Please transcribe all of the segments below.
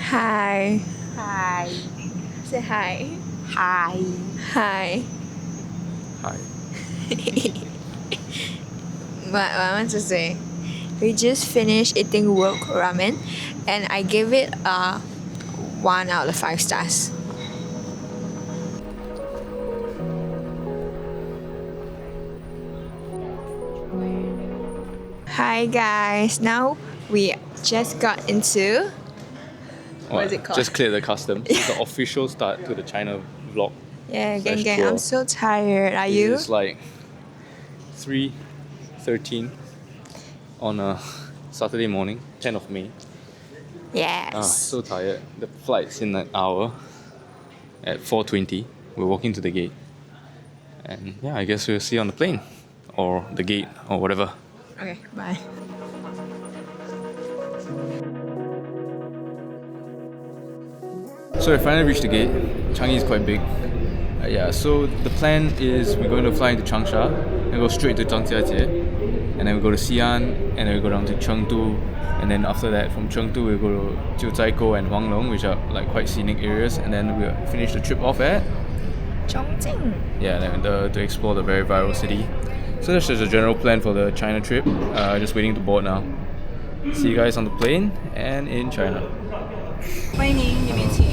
Hi. Hi. Say hi. Hi. Hi. Hi. What I want to say? We just finished eating wok ramen, and I gave it a 1 out of 5 stars. Hi guys, now we just got into what is it called? Just cleared the customs. It's the official start to the China vlog. Yeah, gang, Slash I'm tour. so tired. Are you? It's like 3:13 on a Saturday morning, 10th of May. Yes. So tired. The flight's in an hour at 4:20. We're walking to the gate. And yeah, I guess we'll see you on the plane. Or the gate, or whatever. Okay, bye. So we finally reached the gate. Changi is quite big. Yeah, so the plan is we're going to fly into Changsha and go straight to Zhangjiajie, and then we go to Xi'an, and then we go down to Chengdu, and then after that from Chengdu we go to Jiuzhaigou and Huanglong, which are like quite scenic areas, and then we'll finish the trip off at Chongqing. yeah, to explore the very viral city. So that's just a general plan for the China trip. Just waiting to board now. See you guys on the plane and in China. 欢迎您，里面请。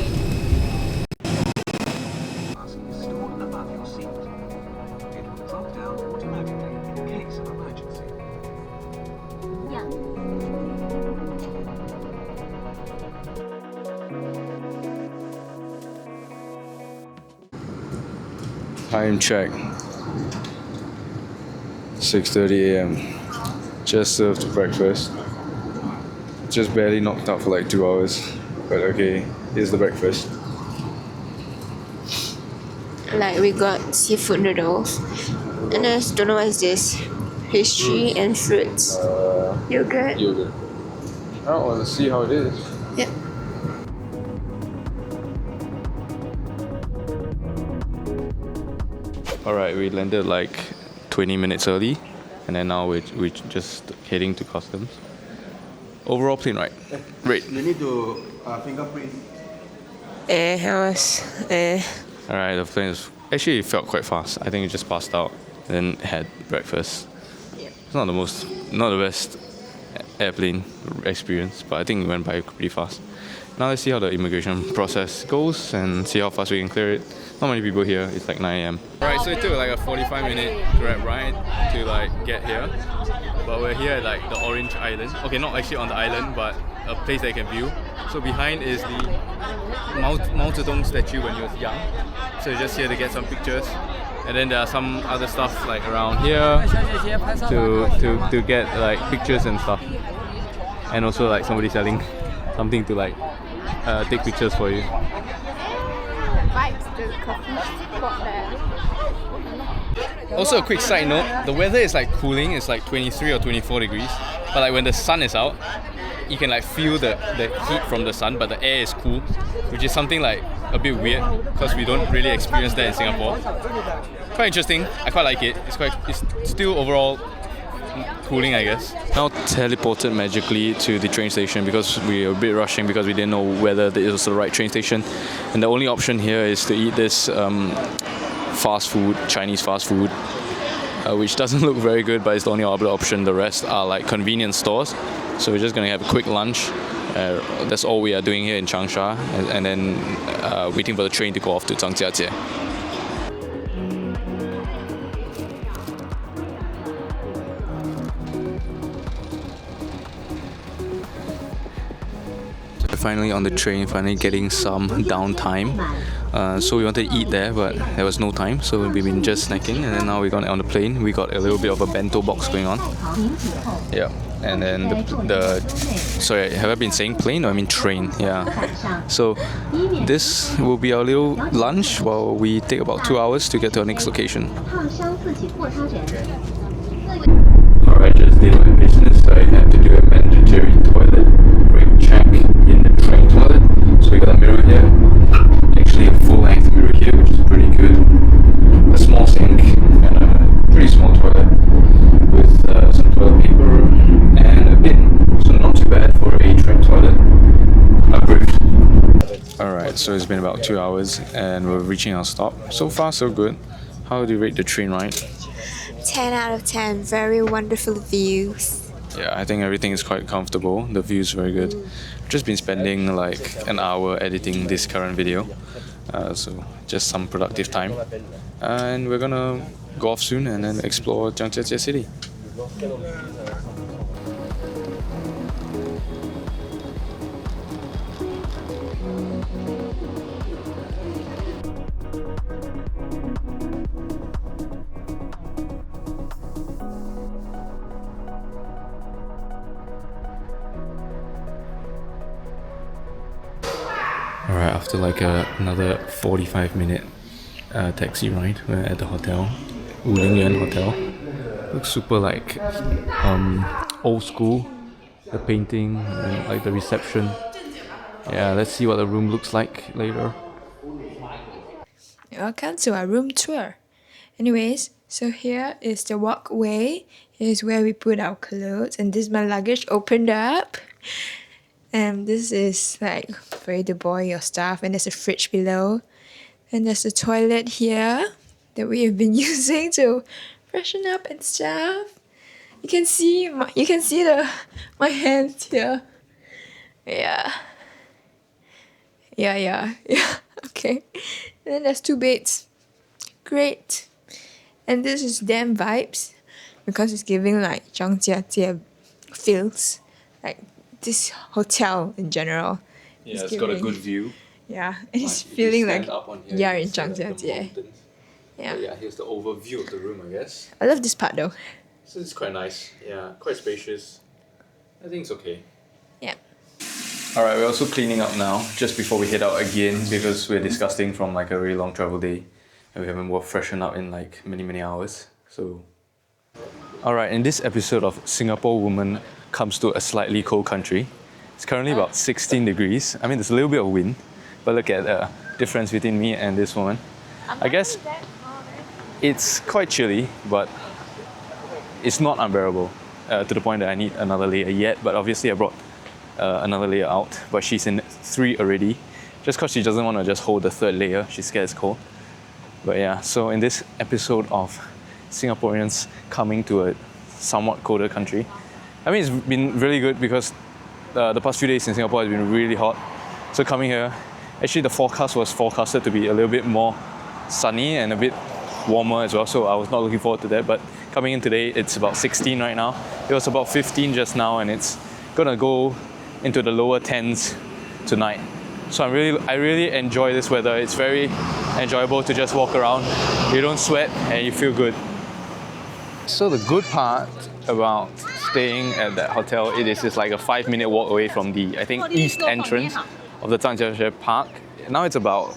Time check. 6:30 a.m. Just served breakfast. Just barely knocked out for like 2 hours. But okay, here's the breakfast. Like we got seafood noodles, and I just don't know what is this. Pastry and fruits. Yogurt. Yogurt. Oh, let's see how it is. Yep. Alright, we landed like 20 minutes early, and then now we're just heading to customs. Overall plane ride. Great. You need to fingerprint. Alright, the plane is actually it felt quite fast. I think it just passed out, then had breakfast. It's not the best airplane experience, but I think it went by pretty fast. Now let's see how the immigration process goes and see how fast we can clear it. Not many people here, it's like 9 a.m. Alright, so it took like a 45-minute Grab ride to like get here. But we're here at like the Orange Island. Okay, not actually on the island, but a place that you can view. So behind is the Mao Zedong statue when he was young. So you're just here to get some pictures. And then there are some other stuff like around here to get like pictures and stuff. And also like somebody selling something to like take pictures for you. Also a quick side note, the weather is like cooling, it's like 23 or 24 degrees. But like when the sun is out, you can like feel the heat from the sun, but the air is cool, which is something like a bit weird because we don't really experience that in Singapore. Quite interesting, I quite like it. It's still overall cooling, I guess. Now teleported magically to the train station because we were a bit rushing because we didn't know whether it was the right train station. And the only option here is to eat this fast food, Chinese fast food, which doesn't look very good, but it's the only other option. The rest are like convenience stores. So we're just gonna have a quick lunch. That's all we are doing here in Changsha, and then waiting for the train to go off to Zhangjiajie. Finally on the train, finally getting some downtime. So we wanted to eat there, but there was no time, so we've been just snacking, and then now we got on the plane. We got a little bit of a bento box going on. Yeah, and then sorry, have I been saying plane? No, I mean train. Yeah. So this will be our little lunch while we take about 2 hours to get to our next location. Alright, just did my business. I had to do a mandatory toilet break check in the train toilet. So we got a mirror here. Actually a full-length mirror here, which is pretty good. A small sink and a pretty small toilet with some toilet paper and a bin. So not too bad for a train. Alright, so it's been about 2 hours and we're reaching our stop. So far, so good. How do you rate the train ride? 10 out of 10. Very wonderful views. Yeah, I think everything is quite comfortable. The view is very good. Just been spending like an hour editing this current video. So just some productive time. And we're gonna go off soon and then explore Zhangjiajie City. Alright, after like another 45-minute taxi ride, we're at the hotel, Wulingyuan Hotel. Looks super like old school, the painting and like the reception. Yeah, let's see what the room looks like later. Welcome to our room tour. Anyways, so here is the walkway. Here's where we put our clothes, and this is my luggage opened up. And this is like for you to boil your stuff, and there's a fridge below. And there's a toilet here that we have been using to freshen up and stuff. You can see my hands here. Yeah. Okay. And then there's 2 beds. Great. And this is damn vibes because it's giving like Zhangjiajie feels, like this hotel in general. Yeah, it's got a good view. Yeah, and it's feeling like you're in Zhangjiajie. Yeah. Yeah, here's the overview of the room, I guess. I love this part though. So it's quite nice. Yeah, quite spacious. I think it's okay. Yeah. Alright, we're also cleaning up now, just before we head out again, because we're disgusting from like a really long travel day. And we haven't freshened up in like many hours. So alright, in this episode of Singapore Woman Comes to a Slightly Cold Country, it's currently about 16 degrees. I mean, there's a little bit of wind, but look at the difference between me and this woman. I guess it's quite chilly, but it's not unbearable to the point that I need another layer yet. But obviously I brought another layer out, but she's in 3 already, just because she doesn't want to just hold the 3rd layer. She's scared it's cold. But yeah, so in this episode of Singaporeans coming to a somewhat colder country, I mean, it's been really good because the past few days in Singapore has been really hot. So coming here, actually the forecast was forecasted to be a little bit more sunny and a bit warmer as well, so I was not looking forward to that. But coming in today, it's about 16 right now. It was about 15 just now, and it's gonna go into the lower 10s tonight. So I really enjoy this weather. It's very enjoyable to just walk around. You don't sweat and you feel good. So the good part about staying at that hotel, it is just like a 5-minute walk away from the, I think, east entrance of the Zhangjiajie Park. Now it's about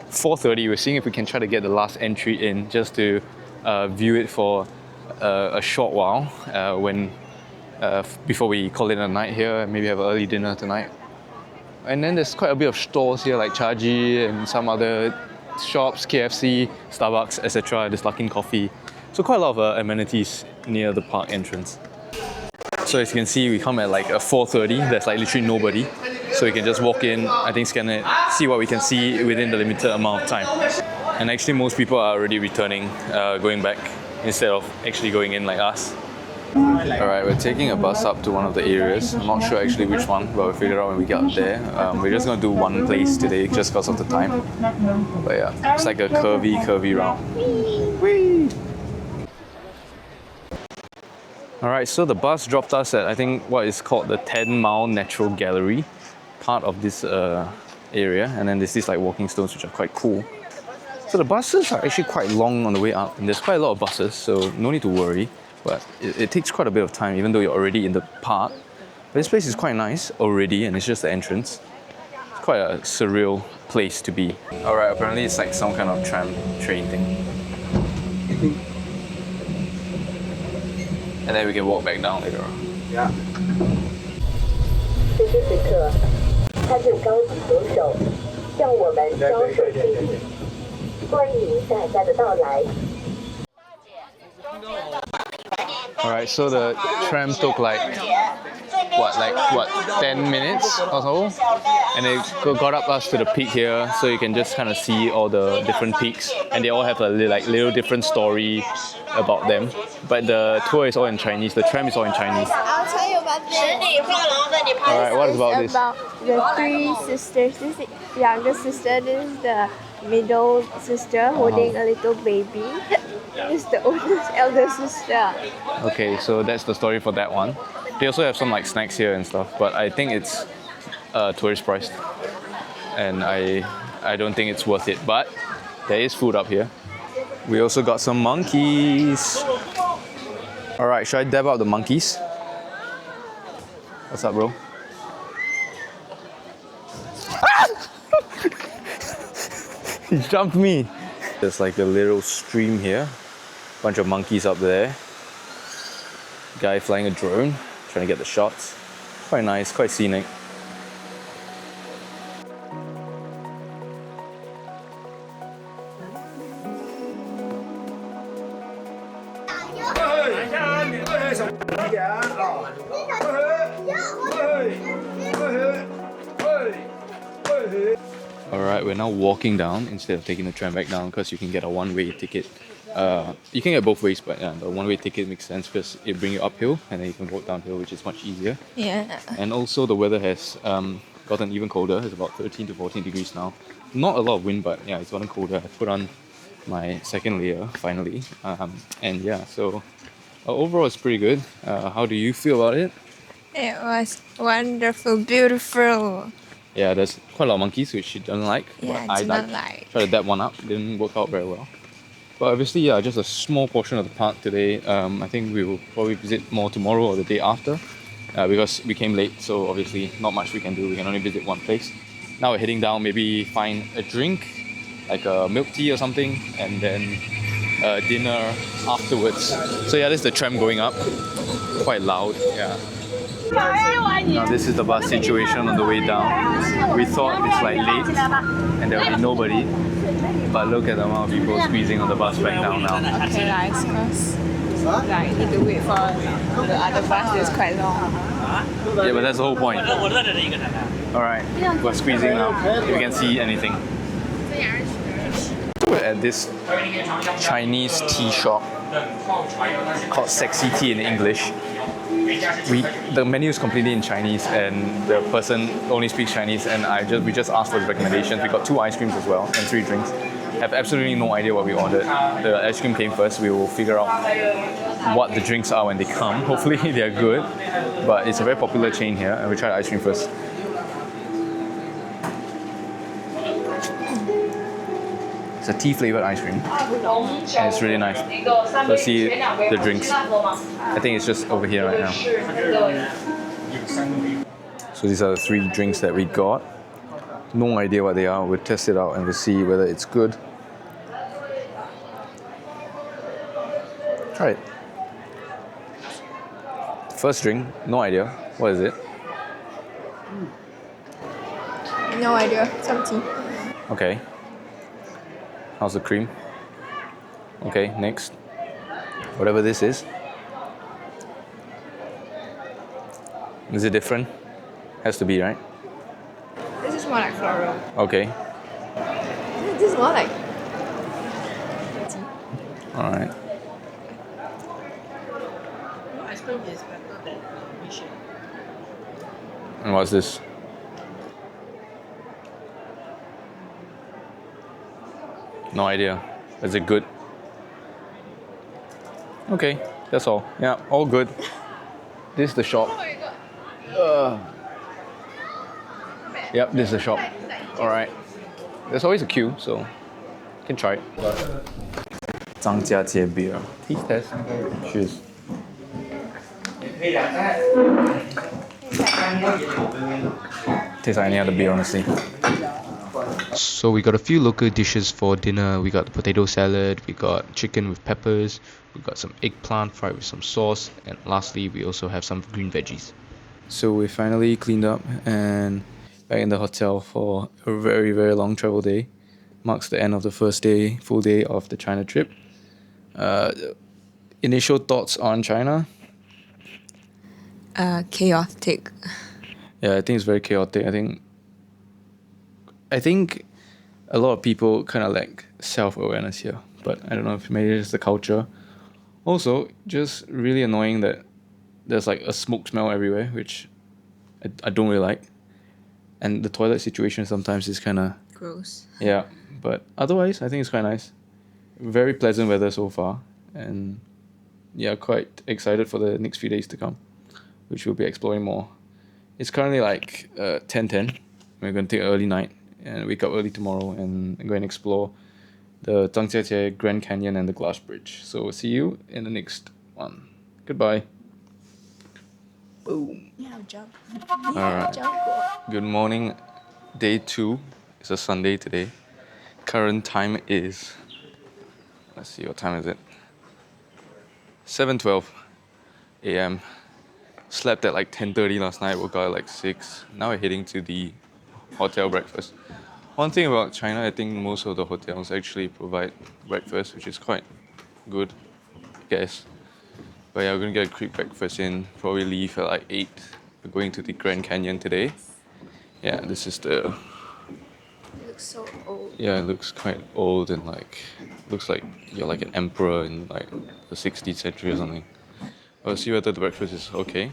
4:30. We're seeing if we can try to get the last entry in just to view it for a short while before we call it a night here and maybe have an early dinner tonight. And then there's quite a bit of stores here like Chaji and some other shops, KFC, Starbucks, etc. There's Luckin Coffee. So quite a lot of amenities near the park entrance. So as you can see, we come at like 4:30. There's like literally nobody. So we can just walk in, I think scan it, see what we can see within the limited amount of time. And actually most people are already returning, going back instead of actually going in like us. Alright, we're taking a bus up to one of the areas. I'm not sure actually which one, but we'll figure out when we get up there. We're just going to do one place today just because of the time. But yeah, it's like a curvy round. Whee! Alright, so the bus dropped us at I think what is called the 10 Mile Natural Gallery, part of this area. And then there's these like walking stones which are quite cool. So the buses are actually quite long on the way up, and there's quite a lot of buses, so no need to worry. But it takes quite a bit of time, even though you're already in the park. But this place is quite nice already, and it's just the entrance. It's quite a surreal place to be. Alright, apparently it's like some kind of tram train thing. And then we can walk back down later on. Yeah. 此时此刻，他正高举左手，向我们招手致意，欢迎大家的到来。 Alright, so the tram took like 10 minutes or so, and it got up us to the peak here, so you can just kind of see all the different peaks, and they all have a little different story about them. But the tour is all in Chinese. The tram is all in Chinese. I'll tell you about this. All right, what about this? About the three sisters. This is the younger sister. This is the middle sister holding a little baby. This is the oldest elder sister. Okay, so that's the story for that one. They also have some like snacks here and stuff, but I think it's tourist priced, and I don't think it's worth it. But there is food up here. We also got some monkeys. All right, should I dab out the monkeys? What's up, bro? He jumped me. There's like a little stream here. Bunch of monkeys up there. Guy flying a drone, trying to get the shots. Quite nice, quite scenic. Alright, we're now walking down instead of taking the tram back down because you can get a one-way ticket. You can get both ways, but yeah, the one-way ticket makes sense because it brings you uphill and then you can walk downhill, which is much easier. Yeah. And also the weather has gotten even colder. It's about 13 to 14 degrees now. Not a lot of wind, but yeah, it's gotten colder. I put on my second layer finally. And yeah, so overall it's pretty good. How do you feel about it? It was wonderful, beautiful. Yeah, there's quite a lot of monkeys, which she doesn't like. Yeah, but I do not like. Tried to dab one up, didn't work out very well. But obviously, yeah, just a small portion of the park today. I think we will probably visit more tomorrow or the day after, because we came late, so obviously not much we can do. We can only visit one place. Now we're heading down, maybe find a drink, like a milk tea or something, and then dinner afterwards. So yeah, this is the tram going up. Quite loud, yeah. Now this is the bus situation on the way down. We thought it's like late and there will be nobody, but look at the amount of people squeezing on the bus right now. Okay, like, because like need to wait for the other bus. It's quite long. Yeah, but that's the whole point. Alright, we're squeezing now. If you can see anything. So we're at this Chinese tea shop called Sexy Tea in English. The menu is completely in Chinese and the person only speaks Chinese, and we just asked for the recommendations. We got 2 ice creams as well and 3 drinks. Have absolutely no idea what we ordered. The ice cream came first. We will figure out what the drinks are when they come. Hopefully they're good, but it's a very popular chain here, and we try the ice cream first. It's a tea flavored ice cream, and it's really nice. Let's see the drinks. I think it's just over here right now. So these are the 3 drinks that we got. No idea what they are. We'll test it out and we'll see whether it's good. Try it. First drink, no idea. What is it? No idea. Some tea. Okay. How's the cream? Okay, next. Whatever this is. Is it different? Has to be, right? This is more like floral. Okay. This is more like tea. Alright. Ice cream is better than Mission. And what's this? No idea. Is it good? Okay, that's all. Yeah, all good. This is the shop. Yep, this is the shop. Alright. There's always a queue, so you can try it. Zhangjiajie beer. Taste test. Cheers. Tastes like any other beer, honestly. So we got a few local dishes for dinner. We got the potato salad, we got chicken with peppers, we got some eggplant fried with some sauce, and lastly we also have some green veggies. So we finally cleaned up and back in the hotel for a very, very long travel day. Marks the end of the first day, full day of the China trip. Initial thoughts on China? chaotic. Yeah, I think it's very chaotic. I think a lot of people kind of lack self-awareness here, but I don't know if maybe it's the culture. Also, just really annoying that there's like a smoke smell everywhere, which I don't really like. And the toilet situation sometimes is kind of... Gross. Yeah, but otherwise, I think it's quite nice. Very pleasant weather so far. And yeah, quite excited for the next few days to come, which we'll be exploring more. It's currently like 10:10. We're going to take an early night and wake up early tomorrow and go and explore the Zhangjiajie Grand Canyon and the Glass Bridge. So we'll see you in the next one. Goodbye. Boom. Alright. Good morning. Day 2. It's a Sunday today. Current time is... Let's see, what time is it? 7:12 a.m. Slept at like 10:30 last night, woke up at like 6. Now we're heading to the hotel breakfast. One thing about China, I think most of the hotels actually provide breakfast, which is quite good, I guess. But yeah, we're gonna get a quick breakfast in, probably leave at like 8. We're going to the Grand Canyon today. Yeah, this is the... It looks so old. Yeah, it looks quite old and like... Looks like you're like an emperor in like the 16th century or something. We'll see whether the breakfast is okay.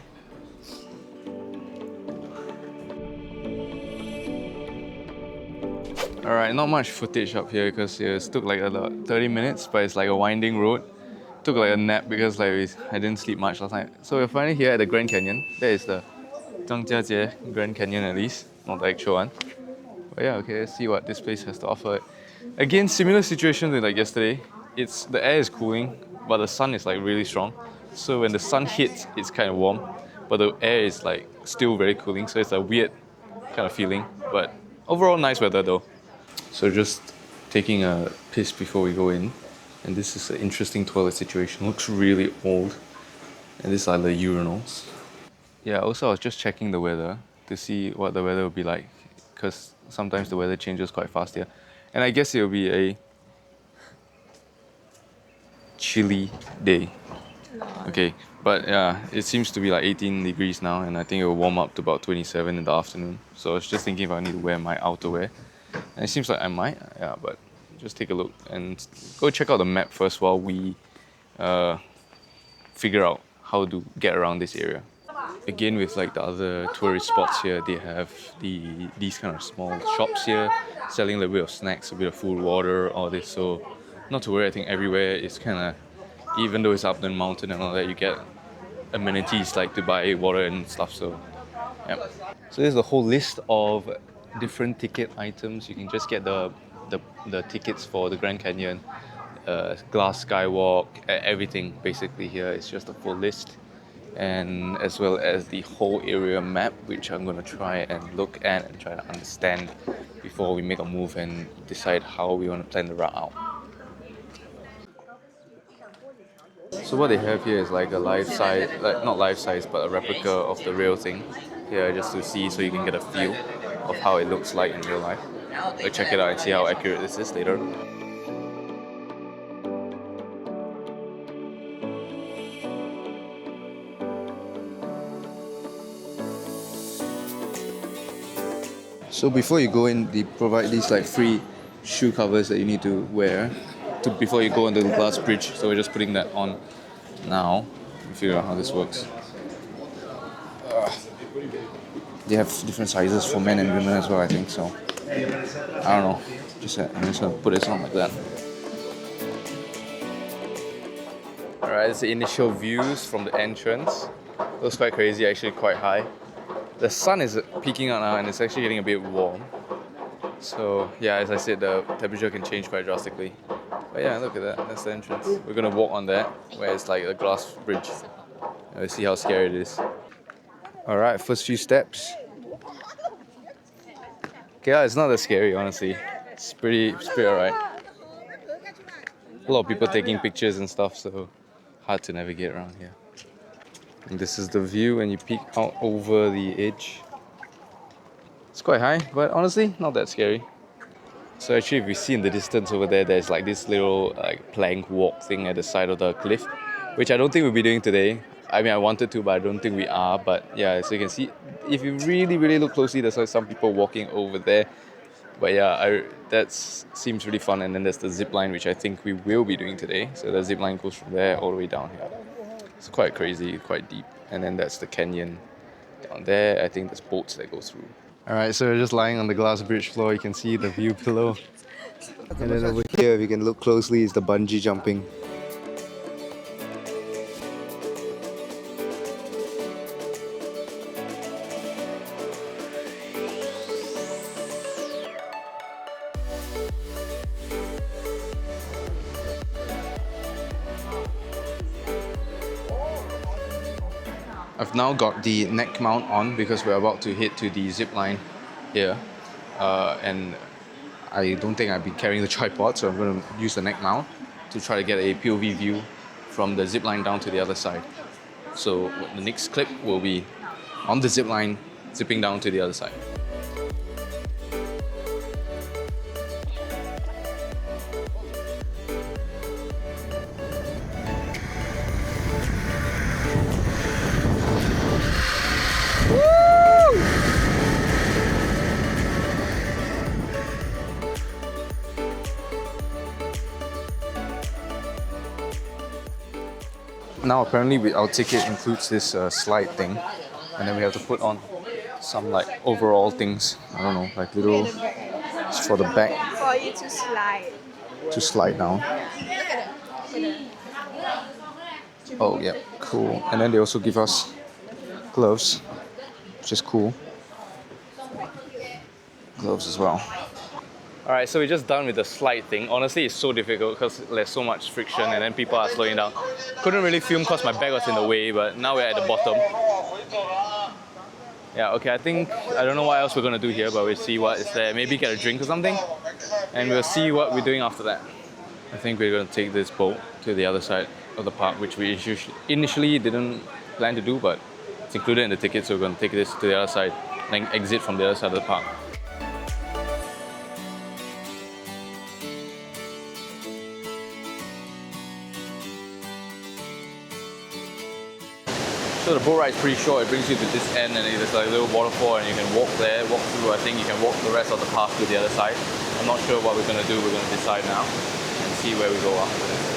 Alright, not much footage up here because it took like about 30 minutes, but it's like a winding road. Took like a nap because like I didn't sleep much last night. So we're finally here at the Grand Canyon. That is the Zhangjiajie Grand Canyon at least, not the actual one. But yeah, okay, let's see what this place has to offer. Again, similar situation to like yesterday. The air is cooling, but the sun is like really strong. So when the sun hits, it's kind of warm, but the air is like still very cooling. So it's a weird kind of feeling. But overall, nice weather though. So just taking a piss before we go in. And this is an interesting toilet situation. Looks really old. And these are the urinals. Yeah, also I was just checking the weather to see what the weather will be like. Because sometimes the weather changes quite fast here. And I guess it will be a chilly day. Okay, but yeah, it seems to be like 18 degrees now. And I think it will warm up to about 27 in the afternoon. So I was just thinking if I need to wear my outerwear. And it seems like I might, yeah, but just take a look and go check out the map first while we figure out how to get around this area. Again, with like the other tourist spots here, they have these kind of small shops here selling a little bit of snacks, a bit of food, water, all this. So not to worry, I think everywhere is kind of, even though it's up the mountain and all that, you get amenities like to buy water and stuff. So yeah. So there's a whole list of different ticket items. You can just get the tickets for the Grand Canyon, glass skywalk, everything basically here. It's just a full list, and as well as the whole area map, which I'm going to try and look at and try to understand before we make a move and decide how we want to plan the route out. So what they have here is like a life-size, like not life-size, but a replica of the real thing here, just to see, so you can get a feel of how it looks like in real life. Like check it out and see how accurate this is later. So before you go in, they provide these like free shoe covers that you need to wear before you go into the glass bridge. So we're just putting that on now to figure out how this works. They have different sizes for men and women as well, I think, so I don't know. I'm just gonna put this on like that. Alright, it's the initial views from the entrance. Looks quite crazy, actually quite high. The sun is peaking out now and it's actually getting a bit warm. So yeah, as I said, the temperature can change quite drastically. But yeah, look at that, that's the entrance. We're gonna walk on that, where it's like a glass bridge. And we'll see how scary it is. Alright, first few steps. Okay, yeah, it's not that scary, honestly. It's pretty alright. A lot of people taking pictures and stuff, so hard to navigate around here. And this is the view when you peek out over the edge. It's quite high, but honestly, not that scary. So actually, if you see in the distance over there, there's like this little like plank walk thing at the side of the cliff, which I don't think we'll be doing today. I mean, I wanted to, but I don't think we are. But yeah, so you can see, if you really, really look closely, there's like some people walking over there. But yeah, that seems really fun. And then there's the zip line, which I think we will be doing today. So the zip line goes from there all the way down here. It's quite crazy, quite deep. And then that's the canyon down there. I think there's boats that go through. All right, so we're just lying on the glass bridge floor. You can see the view below. And then over here, if you can look closely, is the bungee jumping. I've now got the neck mount on because we're about to head to the zip line here. And I don't think I'll be carrying the tripod, so I'm going to use the neck mount to try to get a POV view from the zip line down to the other side. So the next clip will be on the zip line, zipping down to the other side. Now apparently our ticket includes this slide thing, and then we have to put on some like overall things. I don't know, like little for the back For you to slide. to slide down. Oh yeah, cool. And then they also give us gloves, which is cool. Gloves as well. Alright, so we're just done with the slide thing. Honestly, it's so difficult because there's so much friction and then people are slowing down. Couldn't really film because my bag was in the way, but now we're at the bottom. Yeah, okay, I don't know what else we're going to do here, but we'll see what is there. Maybe get a drink or something, and we'll see what we're doing after that. I think we're going to take this boat to the other side of the park, which we initially didn't plan to do, but it's included in the ticket, so we're going to take this to the other side and exit from the other side of the park. So the boat ride is pretty short. It brings you to this end and there's like a little waterfall and you can walk there, walk through. I think you can walk the rest of the path to the other side. I'm not sure what we're going to do. We're going to decide now and see where we go after this.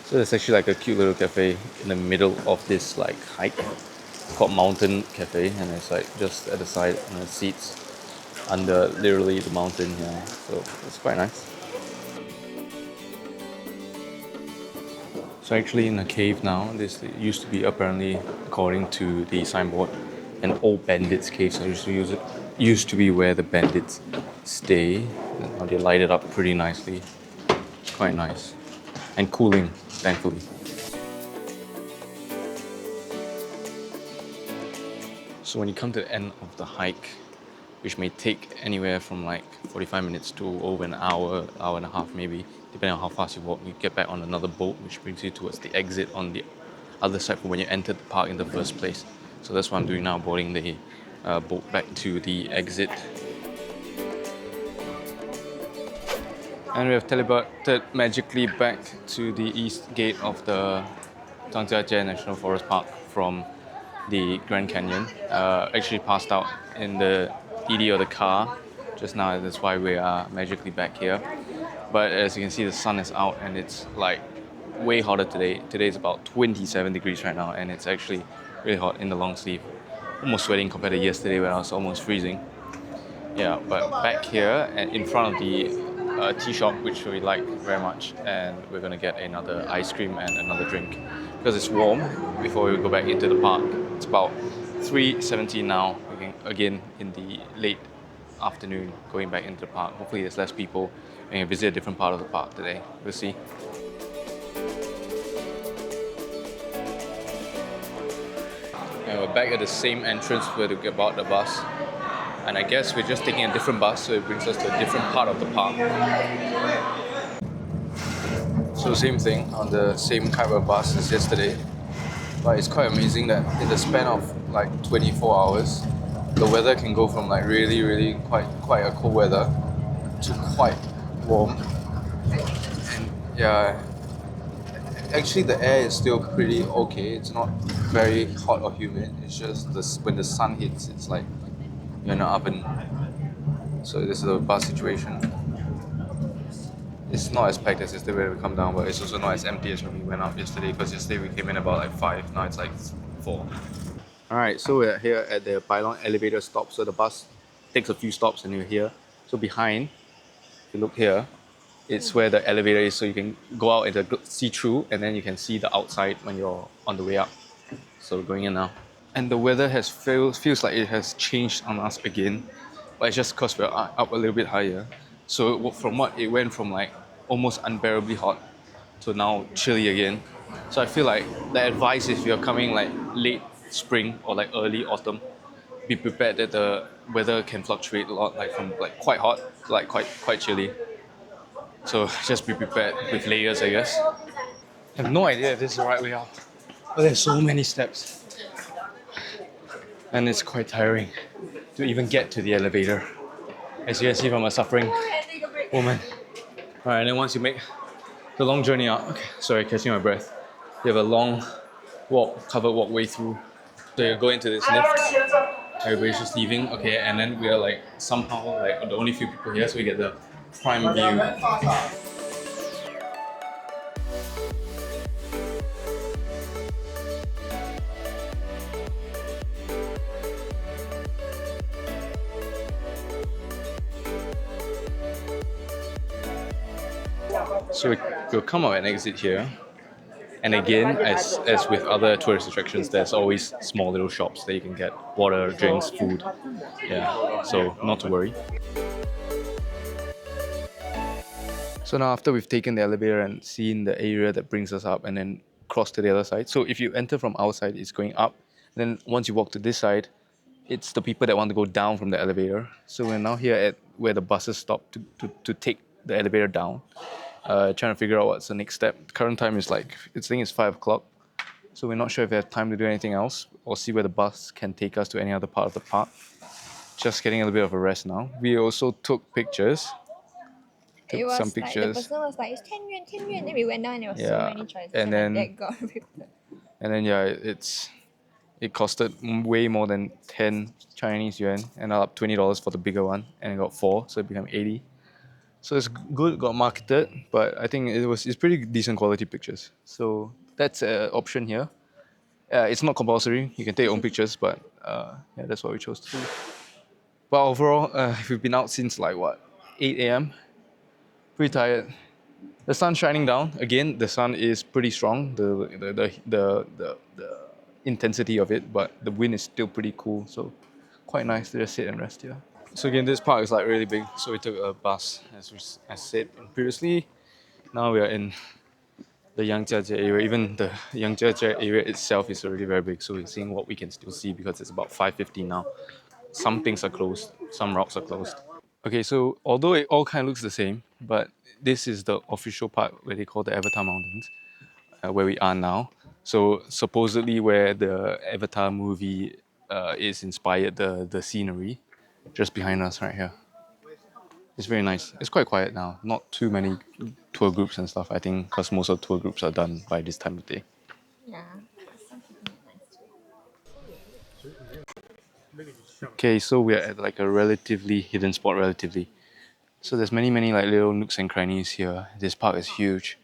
So there's actually like a cute little cafe in the middle of this like hike called Mountain Cafe, and it's like just at the side and the seats under literally the mountain here. So it's quite nice. So actually in a cave now, this used to be apparently, according to the signboard, an old bandits cave. So it used to be where the bandits stay. Now they light it up pretty nicely. It's quite nice. And cooling, thankfully. So when you come to the end of the hike, which may take anywhere from like 45 minutes to over an hour, hour and a half maybe, depending on how fast you walk, you get back on another boat, which brings you towards the exit on the other side from when you entered the park in the first place. So that's what I'm doing now, boarding the boat back to the exit. And we have teleported magically back to the east gate of the Zhangjiajie National Forest Park from the Grand Canyon. Actually passed out in the ED of the car just now, that's why we are magically back here. But as you can see, the sun is out and it's like way hotter today. Today is about 27 degrees right now and it's actually really hot in the long sleeve. Almost sweating compared to yesterday when I was almost freezing. Yeah, but back here and in front of the tea shop, which we like very much, and we're gonna get another ice cream and another drink because it's warm before we go back into the park. It's about 3:17 now, again in the late afternoon, going back into the park. Hopefully there's less people and we visit a different part of the park today. We'll see. And we're back at the same entrance where we get bought the bus. And I guess we're just taking a different bus, so it brings us to a different part of the park. So same thing on the same kind of bus as yesterday. But it's quite amazing that in the span of like 24 hours, the weather can go from like really quite a cold weather to quite warm. And yeah, actually the air is still pretty okay. It's not very hot or humid. It's just when the sun hits, it's like you're in an oven. So this is a bus situation. It's not as packed as yesterday when we come down, but it's also not as empty as when we went up yesterday, because yesterday we came in about like 5, now it's like 4. Alright, so we're here at the Bailong Elevator stop. So the bus takes a few stops and you're here. So behind, if you look here, it's where the elevator is, so you can go out and see through, and then you can see the outside when you're on the way up. So we're going in now. And the weather feels like it has changed on us again, but it's just because we're up a little bit higher. So from what it went from like almost unbearably hot to now chilly again. So I feel like the advice, if you're coming like late spring or like early autumn, be prepared that the weather can fluctuate a lot, like from like quite hot to like quite chilly. So just be prepared with layers, I guess. I have no idea if this is the right way out, but there's so many steps. And it's quite tiring to even get to the elevator, as you can see from a suffering woman. Alright, and then once you make the long journey out, okay, sorry, catching my breath. You have a long covered walkway through. So you go into this lift, everybody's just leaving, okay, and then we are like somehow like the only few people here, so we get the prime view. So we'll come out and exit here. And again, as with other tourist attractions, there's always small little shops that you can get water, drinks, food. Yeah, so not to worry. So now after we've taken the elevator and seen the area that brings us up and then cross to the other side. So if you enter from outside, it's going up. Then once you walk to this side, it's the people that want to go down from the elevator. So we're now here at where the buses stop to take the elevator down. Trying to figure out what's the next step. The current time is like, I think it's 5 o'clock. So we're not sure if we have time to do anything else or see where the bus can take us to any other part of the park. Just getting a little bit of a rest now. We also took pictures. It was some pictures. Like, the person was like, it's 10 yuan, 10 yuan. Then we went down and there were so many choices. And then it costed way more than 10 Chinese yuan, and I up $20 for the bigger one, and I got 4, so it became 80. So it's good, got marketed, but I think it's pretty decent quality pictures. So that's an option here. It's not compulsory, you can take your own pictures, but yeah, that's what we chose to do. But overall, we've been out since like 8 a.m. Pretty tired. The sun's shining down. Again, the sun is pretty strong, the intensity of it, but the wind is still pretty cool, so quite nice to just sit and rest here. So again, this park is like really big, so we took a bus, as said previously. Now we are in the Yangjiajie area. Even the Yangjiajie area itself is already very big, so we're seeing what we can still see because it's about 5:50 now. Some things are closed, some rocks are closed. Okay, so although it all kind of looks the same, but this is the official part where they call the Avatar Mountains, where we are now. So supposedly where the Avatar movie is inspired, the scenery. Just behind us right here. It's very nice. It's quite quiet now. Not too many tour groups and stuff, I think, because most of the tour groups are done by this time of day. Yeah. Okay, so we're at like a relatively hidden spot, So there's many like little nooks and crannies here. This park is huge.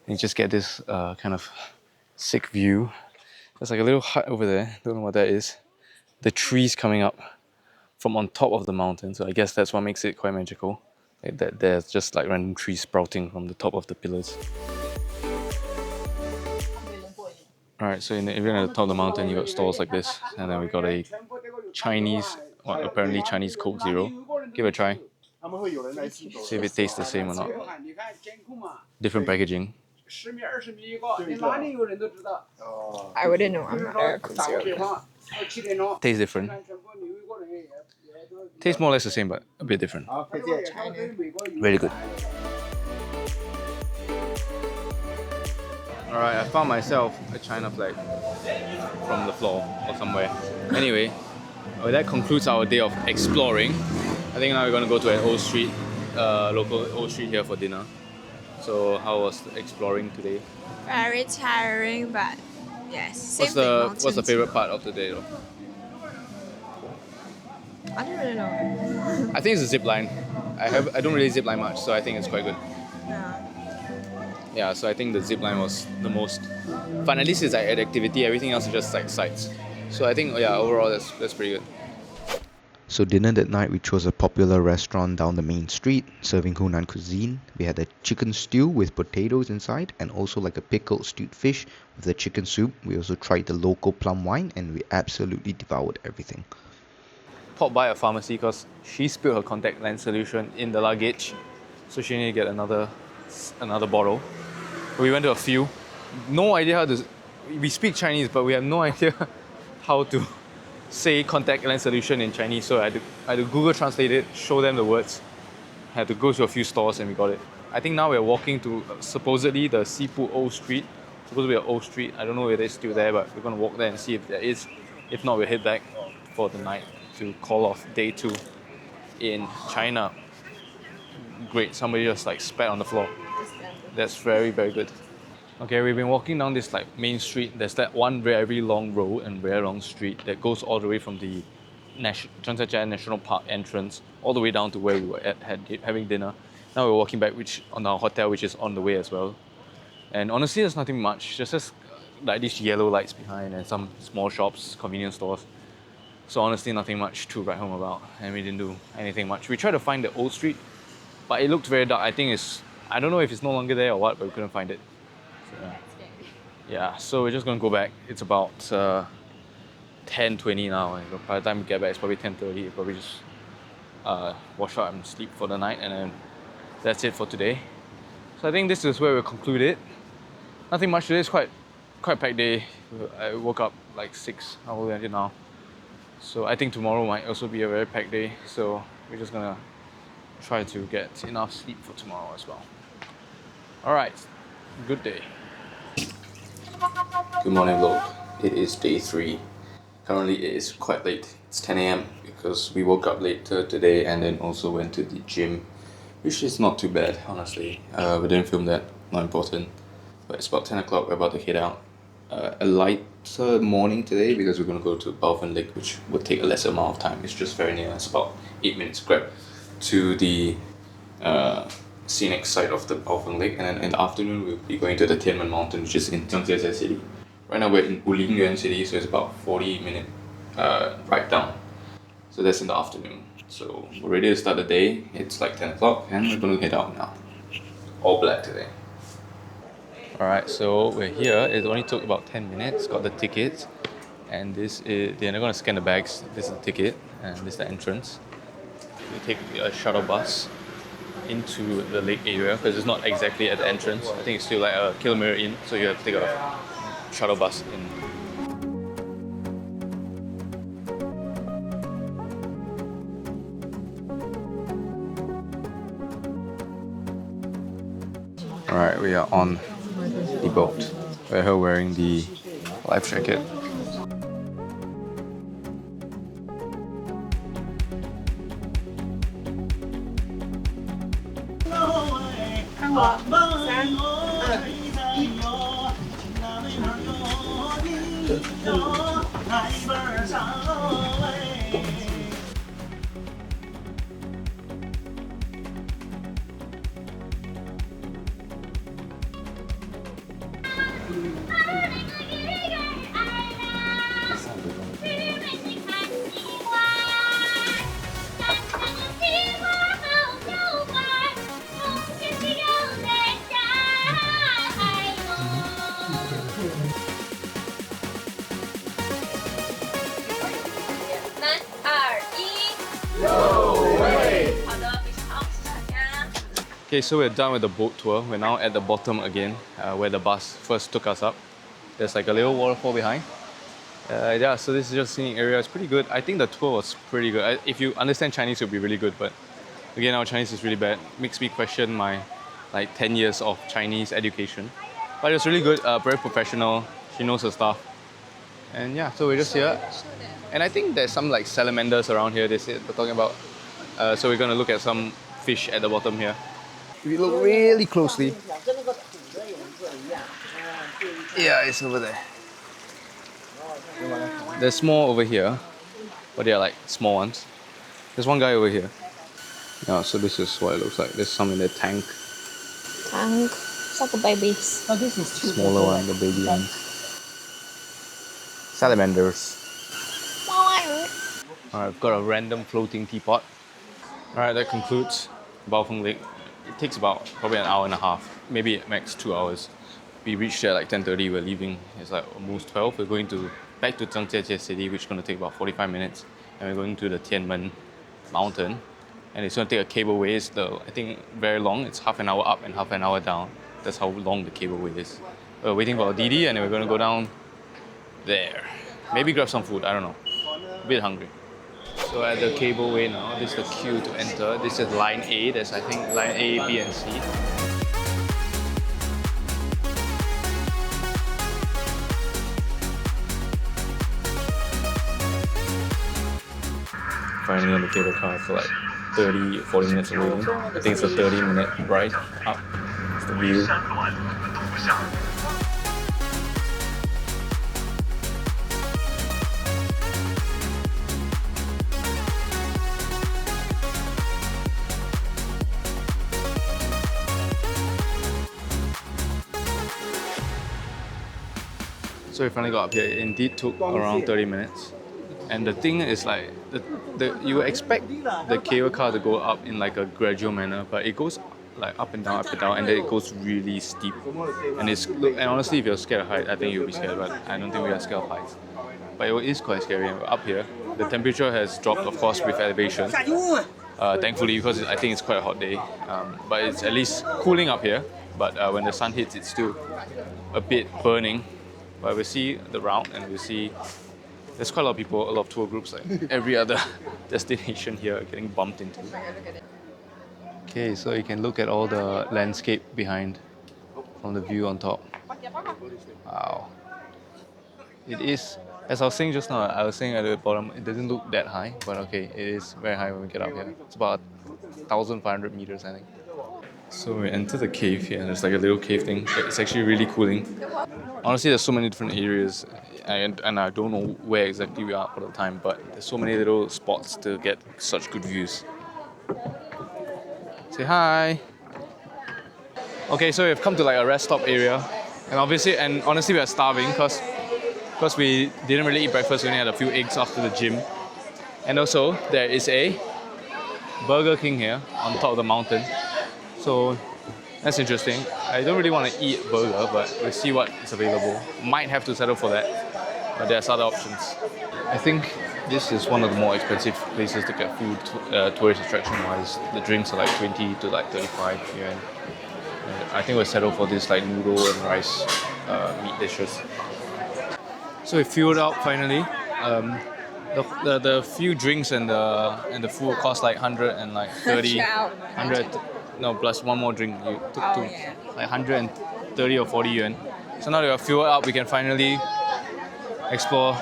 And you just get this kind of sick view. There's like a little hut over there. Don't know what that is. The trees coming up from on top of the mountain, so I guess that's what makes it quite magical. Like that there's just like random trees sprouting from the top of the pillars. Alright, so even at the top of the mountain you got stalls like this, and then we got a Chinese, apparently Chinese Coke Zero. Give it a try. See if it tastes the same or not. Different packaging. I wouldn't know, I'm not a Coke Zero. Tastes different. Tastes more or less the same, but a bit different. Very good. Alright, I found myself a China flag from the floor or somewhere. Anyway, that concludes our day of exploring. I think now we're gonna go to an old street, local old street here for dinner. So how was exploring today? Very tiring, but yes. What's the favorite part of the day though? I don't really know. I think it's the zip line. I don't really zip line much, so I think it's quite good. Yeah. Yeah, so I think the zip line was the most fun. At least it's like an activity. Everything else is just like sights. So I think overall that's pretty good. So dinner that night, we chose a popular restaurant down the main street, serving Hunan cuisine. We had a chicken stew with potatoes inside, and also like a pickled stewed fish with the chicken soup. We also tried the local plum wine, and we absolutely devoured everything. Popped by a pharmacy because she spilled her contact lens solution in the luggage, so she needed to get another bottle. We went to a few. No idea how to. We speak Chinese, but we have no idea how to say contact lens solution in Chinese. So I had to Google Translate it, show them the words. I had to go to a few stores and we got it. I think now we're walking to supposedly the Seafood Old Street. Supposed to be an old street. I don't know if it's still there, but we're gonna walk there and see if there is. If not, we'll head back for the night to call off day 2 in China. Great, somebody just like spat on the floor. That's very, very good. Okay, we've been walking down this like main street. There's that one very long road and very long street that goes all the way from the Zhangjiajie National Park entrance all the way down to where we were having dinner. Now we're walking back on our hotel, which is on the way as well. And honestly, there's nothing much. Just like these yellow lights behind and some small shops, convenience stores. So honestly, nothing much to write home about, and we didn't do anything much. We tried to find the old street, but it looked very dark. I don't know if it's no longer there or what, but we couldn't find it. So, yeah, so we're just gonna go back. It's about 10:20 now, and by the time we get back, it's probably 10:30. We'll probably just wash up and sleep for the night, and then that's it for today. So I think this is where we'll conclude it. Nothing much today. It's quite a packed day. I woke up like 6 hours until now. So I think tomorrow might also be a very packed day. So we're just gonna try to get enough sleep for tomorrow as well. Alright, good day. Good morning vlog. It is day 3. Currently it is quite late. It's 10 AM because we woke up later today and then also went to the gym, which is not too bad honestly. We didn't film that, not important. But it's about 10 o'clock, we're about to head out. A lighter morning today because we're going to go to BaoFeng Lake, which would take a lesser amount of time. It's just very near. It's about 8 minutes grab to the scenic side of the BaoFeng Lake, and then in the afternoon we'll be going to the Tianmenshan Mountain, which is in Zhangjiajie City. Right now we're in Wulingyuan City, so it's about 40-minute ride down. So that's in the afternoon. So we're ready to start the day. It's like 10 o'clock and we're going to head out now. All black today. Alright, so we're here. It only took about 10 minutes. Got the tickets, and this is they're going to scan the bags. This is the ticket, and this is the entrance. We take a shuttle bus into the lake area because it's not exactly at the entrance. I think it's still like a kilometer in, so you have to take a shuttle bus in. Alright, we are on the boat. We're here wearing the life jacket. Okay, so we're done with the boat tour. We're now at the bottom again, where the bus first took us up. There's like a little waterfall behind. Yeah, so this is just scenic area. It's pretty good. I think the tour was pretty good. If you understand Chinese, it'll be really good. But again, our Chinese is really bad. Makes me question my like 10 years of Chinese education. But it was really good, very professional. She knows her stuff. And yeah, so we're just here. And I think there's some like salamanders around here, they're talking about. So we're going to look at some fish at the bottom here. If you look really closely. Yeah, it's over there. There's more over here, but they are like small ones. There's one guy over here. Yeah, so this is what it looks like. There's some in the tank. Tank. It's like a babies. Oh, this is Smaller one, the baby ones. Salamanders. Alright, I've got a random floating teapot. Alright, that concludes BaoFeng Lake. It takes about probably an hour and a half, maybe at max 2 hours. We reached there like 10:30, we're leaving. It's like almost 12. We're going back to Zhangjiajie city, which is going to take about 45 minutes. And we're going to the Tianmenshan Mountain. And it's going to take a cableway. It's I think very long. It's half an hour up and half an hour down. That's how long the cableway is. We're waiting for our Didi and then we're going to go down there. Maybe grab some food, I don't know. A bit hungry. So at the cableway now, this is the queue to enter. This is line A. There's I think line A, B and C. Finally on the cable car for like 40 minutes of waiting. I think it's a 30-minute ride up. It's the view. So we finally got up here. It indeed took around 30 minutes. And the thing is like, you expect the cable car to go up in like a gradual manner, but it goes like up and down, and then it goes really steep. And honestly, if you're scared of heights, I think you'll be scared, but I don't think we are scared of heights. But it is quite scary. And we're up here. The temperature has dropped, of course, with elevation. Thankfully, because I think it's quite a hot day. But it's at least cooling up here. But when the sun hits, it's still a bit burning. But we'll see the route and we'll see there's quite a lot of people, a lot of tour groups, like every other destination here getting bumped into. Okay, so you can look at all the landscape behind from the view on top. Wow. It is, as I was saying just now, I was saying at the bottom, it doesn't look that high, but okay, it is very high when we get up here. It's about 1,500 meters, I think. So we enter the cave here, and there's like a little cave thing. It's actually really cooling. Honestly, there's so many different areas, and I don't know where exactly we are all the time, but there's so many little spots to get such good views. Say hi! Okay, so we've come to like a rest stop area, and honestly we are starving because we didn't really eat breakfast, we only had a few eggs after the gym. And also, there is a Burger King here on top of the mountain. So that's interesting. I don't really want to eat burger, but we'll see what is available. Might have to settle for that, but there's other options. I think this is one of the more expensive places to get food, tourist attraction-wise. The drinks are like 20 to like 35 yuan. I think we'll settle for this like noodle and rice meat dishes. So we filled up finally. The few drinks and the food cost like 100 and like 30, 100. No, plus one more drink. You took two. Like 130 or 40 yuan. So now that we're fueled up, we can finally explore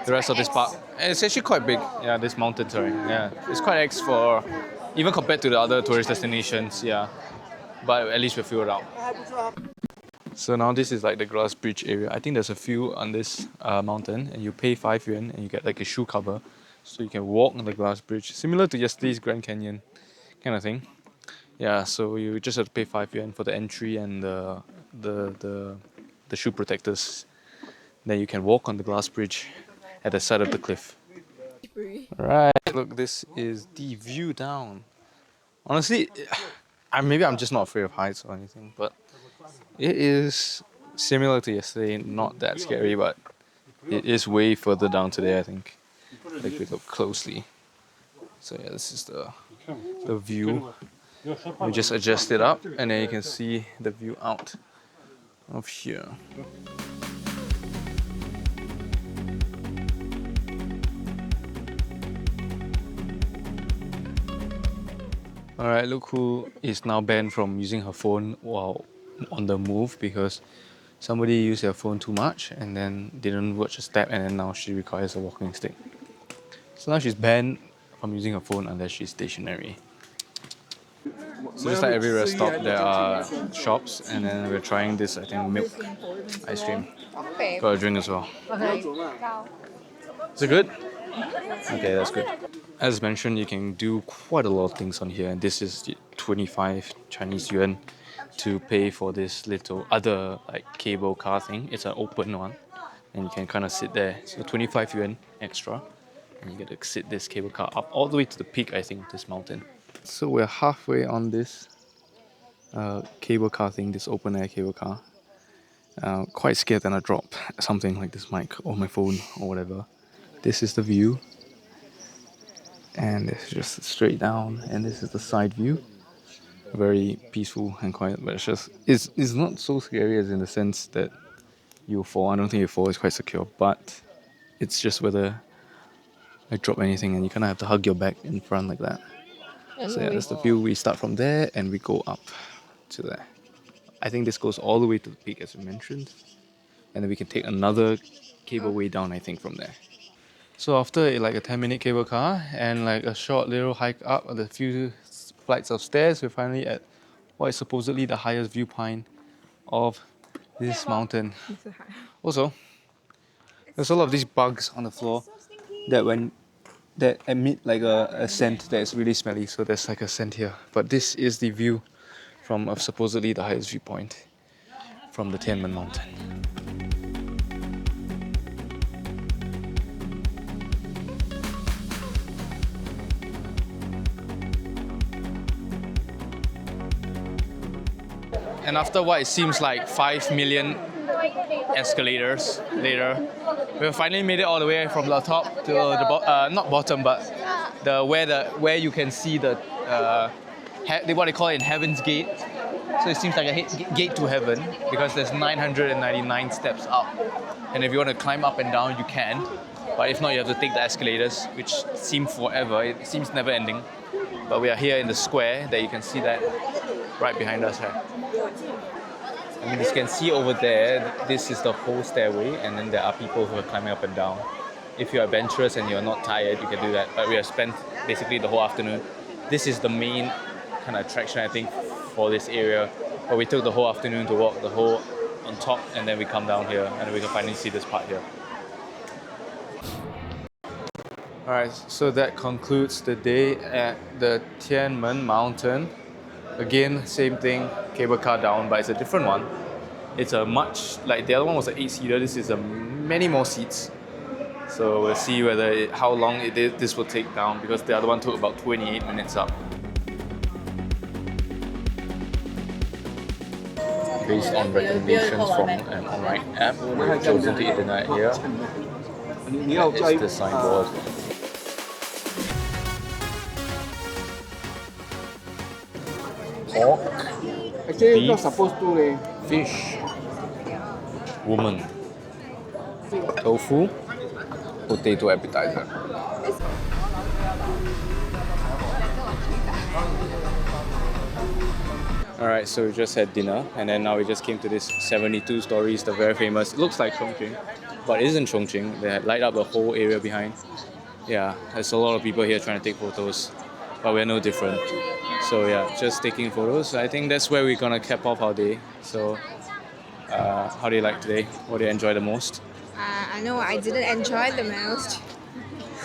the rest of this park. And it's actually quite big. Yeah, this mountain, sorry. Yeah, it's quite X for, even compared to the other tourist destinations, yeah. But at least we're fueled up. So now this is like the glass bridge area. I think there's a few on this mountain, and you pay 5 yuan and you get like a shoe cover. So you can walk on the glass bridge, similar to yesterday's Grand Canyon kind of thing. Yeah, so you just have to pay 5 yuan for the entry and the shoe protectors. Then you can walk on the glass bridge at the side of the cliff. Alright, look, this is the view down. Honestly, maybe I'm just not afraid of heights or anything, but it is similar to yesterday, not that scary, but it is way further down today, I think. Like we look closely. So yeah, this is the view. We just adjust it up and then you can see the view out of here. Alright, look who is now banned from using her phone while on the move because somebody used their phone too much and then didn't watch a step, and then now she requires a walking stick. So now she's banned from using her phone unless she's stationary. So just like every rest stop, there are shops, and then we're trying this, I think, milk ice cream. Got a drink as well. Is it good? Okay, that's good. As mentioned, you can do quite a lot of things on here, and this is the 25 Chinese yuan to pay for this little other like cable car thing. It's an open one, and you can kind of sit there. So 25 yuan extra, and you get to sit this cable car up all the way to the peak, I think, of this mountain. So we're halfway on this cable car thing, this open air cable car. Quite scared that I drop something like this mic or my phone or whatever. This is the view, and it's just straight down, and this is the side view. Very peaceful and quiet, but it's not so scary as in the sense that you'll fall. I don't think you fall, it's quite secure, but it's just whether I drop anything and you kind of have to hug your back in front like that. So yeah, that's the view. We start from there and we go up to there. I think this goes all the way to the peak as we mentioned, and then we can take another cable way down, I think, from there. So after like a 10-minute cable car and like a short little hike up a few flights of stairs, we're finally at what is supposedly the highest viewpoint of this mountain. Also, there's a lot of these bugs on the floor that emit like a scent that is really smelly, so there's like a scent here. But this is the view from supposedly the highest viewpoint from the Tianmenshan Mountain. And after what it seems like 5 million escalators later, we finally made it all the way from the top to the not bottom, but where you can see the what they call it in Heaven's Gate. So it seems like a gate to heaven because there's 999 steps up, and if you want to climb up and down, you can. But if not, you have to take the escalators, which seem forever. It seems never ending. But we are here in the square that you can see that right behind us here. I mean, as you can see over there, this is the whole stairway, and then there are people who are climbing up and down. If you're adventurous and you're not tired, you can do that. But we have spent basically the whole afternoon. This is the main kind of attraction, I think, for this area. But we took the whole afternoon to walk the whole on top, and then we come down here, and then we can finally see this part here. Alright, so that concludes the day at the Tianmenshan Mountain. Again, same thing, cable car down, but it's a different one. It's a much, like the other one was an 8-seater, this is many more seats. So we'll see how long this will take down, because the other one took about 28 minutes up. Based on recommendations from an online app, we've chosen to eat the night here. It's the signboard. Pork, Actually, not supposed to. fish, woman, tofu, potato appetizer. Alright, so we just had dinner, and then now we just came to this 72 stories, the very famous, it looks like Chongqing, but it isn't Chongqing. They light up the whole area behind. Yeah, there's a lot of people here trying to take photos, but we're no different. So yeah, just taking photos. I think that's where we're gonna cap off our day. So, how do you like today? What do you enjoy the most? I know I didn't enjoy the most.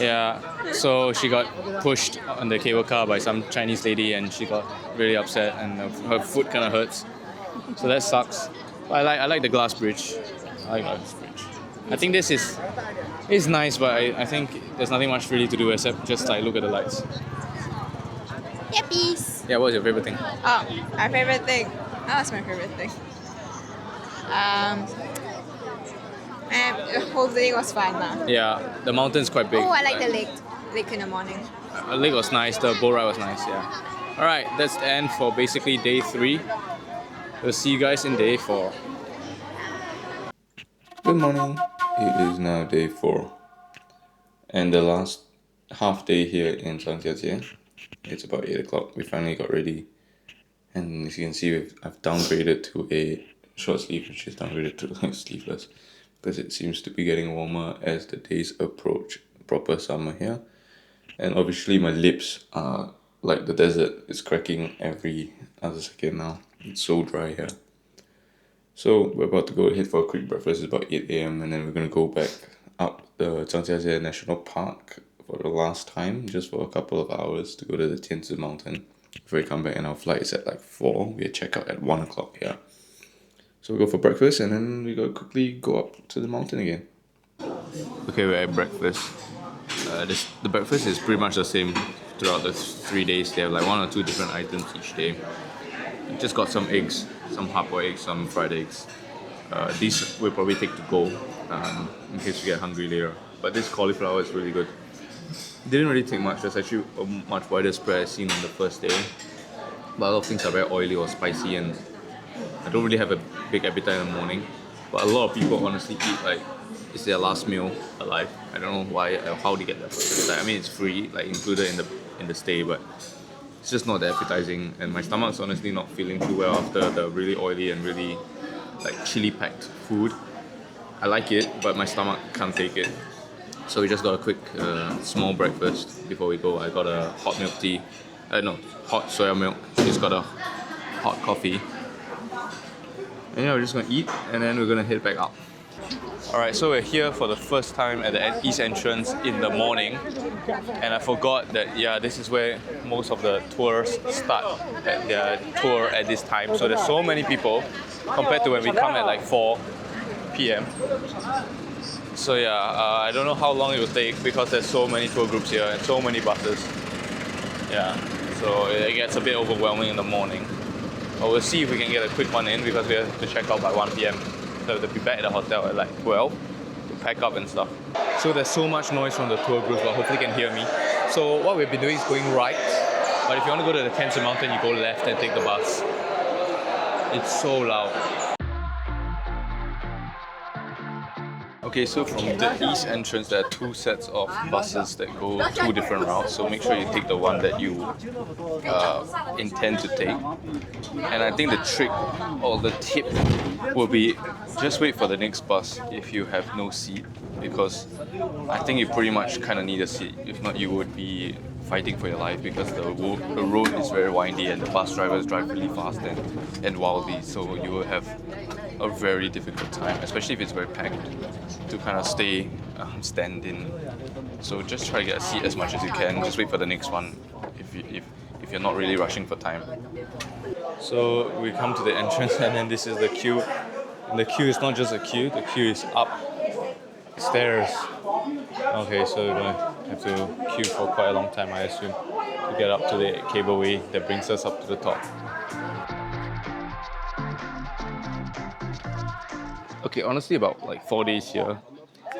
Yeah, so she got pushed on the cable car by some Chinese lady, and she got really upset, and her foot kind of hurts. So that sucks. But I like the glass bridge. I like glass bridge. I think this is nice, but I think there's nothing much really to do except just like look at the lights. Yeah, peace. Yeah, what was your favorite thing? Oh, my favorite thing. That was my favorite thing. And the whole thing was fun now. Yeah, the mountain's quite big. Oh, I like the lake. Lake in the morning. The lake was nice, the boat ride was nice, yeah. Alright, that's the end for basically day 3. We'll see you guys in day 4. Good morning. It is now day 4. And the last half day here in Zhangjiajie. It's about 8 o'clock. We finally got ready. And as you can see, I've downgraded to a short sleeve, and she's downgraded to like sleeveless because it seems to be getting warmer as the days approach proper summer here. And obviously my lips are like the desert. It's cracking every other second now. It's so dry here. So we're about to go ahead for a quick breakfast. It's about 8 a.m. and then we're gonna go back up the Zhangjiajie National Park for the last time, just for a couple of hours to go to the Tianzi Mountain before we come back. And our flight is at like 4. We check out at 1 o'clock here. So we go for breakfast and then we gotta quickly go up to the mountain again. Okay, we're at breakfast. The breakfast is pretty much the same throughout the 3 days. They have like 1 or 2 different items each day. We just got some eggs, some hard-boiled eggs, some fried eggs. These we'll probably take to go in case we get hungry later. But this cauliflower is really good. Didn't really take much. There's actually a much wider spread I've seen on the first day. But a lot of things are very oily or spicy, and I don't really have a big appetite in the morning. But a lot of people honestly eat like it's their last meal alive. I don't know why or how they get that appetite. I mean, it's free, like included in the stay, but it's just not that appetizing. And my stomach's honestly not feeling too well after the really oily and really like chili-packed food. I like it, but my stomach can't take it. So we just got a quick small breakfast before we go. I got a hot milk tea. No, hot soya milk. She's got a hot coffee. And yeah, we're just gonna eat and then we're gonna head back up. Alright, so we're here for the first time at the east entrance in the morning. And I forgot that, yeah, this is where most of the tours start at their tour at this time. So there's so many people compared to when we come at like 4 p.m. So yeah, I don't know how long it will take because there's so many tour groups here and so many buses. Yeah, so it gets a bit overwhelming in the morning. But we'll see if we can get a quick one in because we have to check out by 1 p.m. So to be back at the hotel at like 12 to pack up and stuff. So there's so much noise from the tour group, but hopefully you can hear me. So what we've been doing is going right, but if you want to go to the Tianzi Mountain, you go left and take the bus. It's so loud. Okay, so from the east entrance, there are 2 sets of buses that go 2 different routes. So make sure you take the one that you intend to take. And I think the trick or the tip will be just wait for the next bus if you have no seat, because I think you pretty much kind of need a seat. If not, you would be fighting for your life because the road is very windy and the bus drivers drive really fast and wildly. So you will have a very difficult time, especially if it's very packed, to kind of stay stand in. So just try to get a seat as much as you can. Just wait for the next one if you're not really rushing for time. So we come to the entrance and then this is the queue. And the queue is not just a queue, the queue is up stairs. Okay, so we're gonna have to queue for quite a long time, I assume, to get up to the cableway that brings us up to the top. Okay, honestly, about like 4 days here,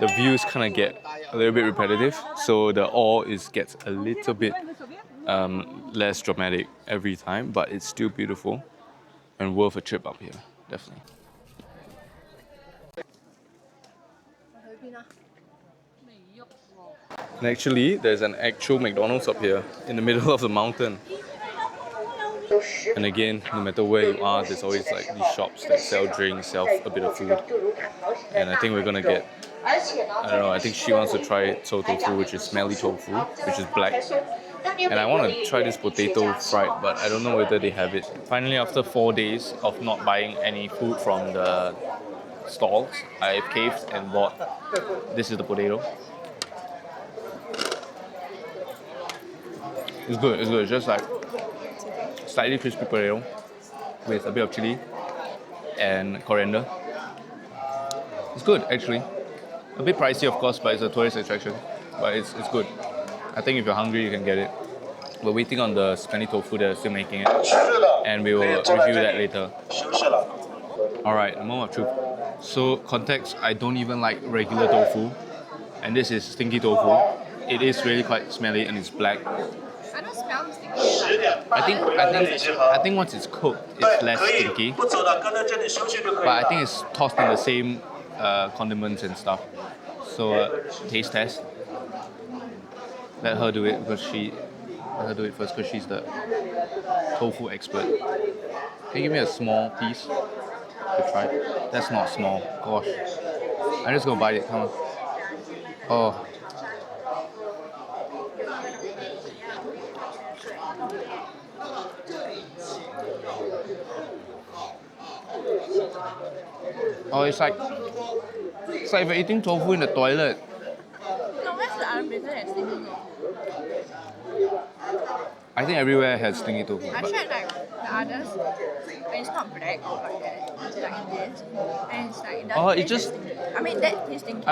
the views kind of get a little bit repetitive, so the awe gets a little bit less dramatic every time, but it's still beautiful and worth a trip up here, definitely. And actually, there's an actual McDonald's up here in the middle of the mountain. And again, no matter where you are, there's always like these shops that sell drinks, sell a bit of food. And I think we're gonna get, I don't know, I think she wants to try soy tofu, which is smelly tofu, which is black. And I want to try this potato fried, but I don't know whether they have it. Finally, after 4 days of not buying any food from the stalls, I've caved and bought, this is the potato. It's good, it's just like slightly crispy potato with a bit of chili and coriander. It's good actually. A bit pricey of course, but it's a tourist attraction. But it's good. I think if you're hungry you can get it. We're waiting on the smelly tofu, they're still making it. And we will review that later. Alright, a moment of truth. So context, I don't even like regular tofu. And this is stinky tofu. It is really quite smelly and it's black. I don't smell stinky. I think once it's cooked, it's less stinky. But I think it's tossed in the same condiments and stuff. So taste test. Let her do it first because she's the tofu expert. Can you give me a small piece? to try. That's not small. Gosh. I'm just gonna bite it. Come on. Oh. Oh, it's like if you're eating tofu in the toilet. No, where's the other place that has stinky tofu? I think everywhere has stinky tofu. I But tried like the others, and it's not black like that, like in this, and it's like it doesn't Oh, it taste just- as stinky. I mean that tastes stinky.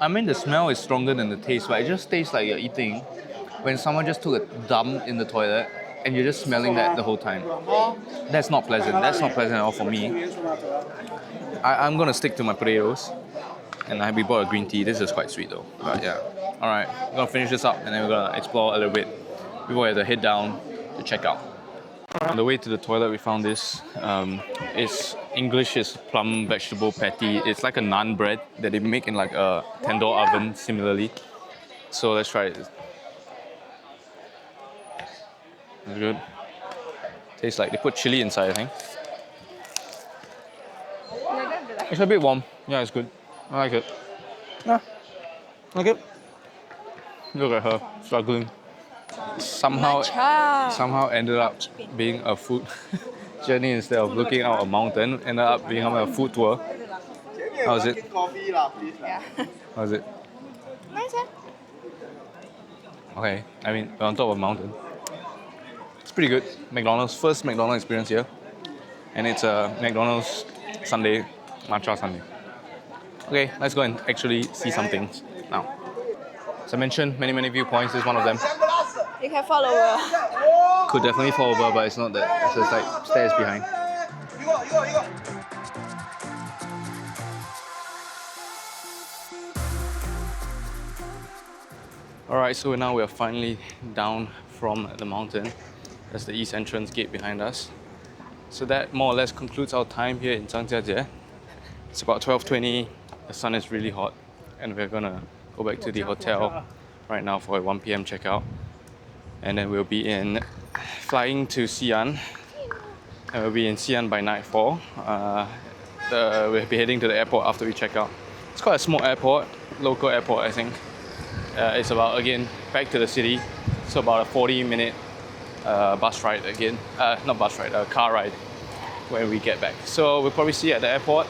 I mean the smell is stronger than the taste, but it just tastes like you're eating when someone just took a dump in the toilet and you're just smelling that the whole time. That's not pleasant. That's not pleasant at all for me. I'm gonna stick to my potatoes. And we bought a green tea. This is quite sweet though. But yeah. Alright, we're gonna finish this up and then we're gonna explore a little bit before we have to head down to check out. On the way to the toilet, we found this. It's English is plum vegetable patty. It's like a naan bread that they make in like a tandoor oven similarly. So let's try it. It's good. Tastes like they put chili inside, I think. It's a bit warm. Yeah, it's good. I like it. Yeah, like it. Look at her struggling. Somehow ended up being a food journey instead of looking out a mountain. Ended up being a food tour. How was it? How was it? Nice, eh? Okay, I mean we're on top of a mountain. It's pretty good. McDonald's, first McDonald's experience here, and it's a McDonald's Sunday, matcha Sunday. Okay, let's go and actually see some things now. As I mentioned, many viewpoints. This is one of them. You can follow her. Could definitely fall over, but it's not that. It's just like stairs behind. Alright, so now we are finally down from the mountain. That's the east entrance gate behind us. So that more or less concludes our time here in Zhangjiajie. It's about 12:20. The sun is really hot, and we're gonna go back to the hotel right now for a 1 p.m. checkout. And then we'll be flying to Xi'an, and we'll be in Xi'an by nightfall. We'll be heading to the airport after we check out. It's quite a small airport, local airport, I think. It's about, again, back to the city. So about a 40-minute bus ride again. Not bus ride, car ride when we get back. So we'll probably see you at the airport.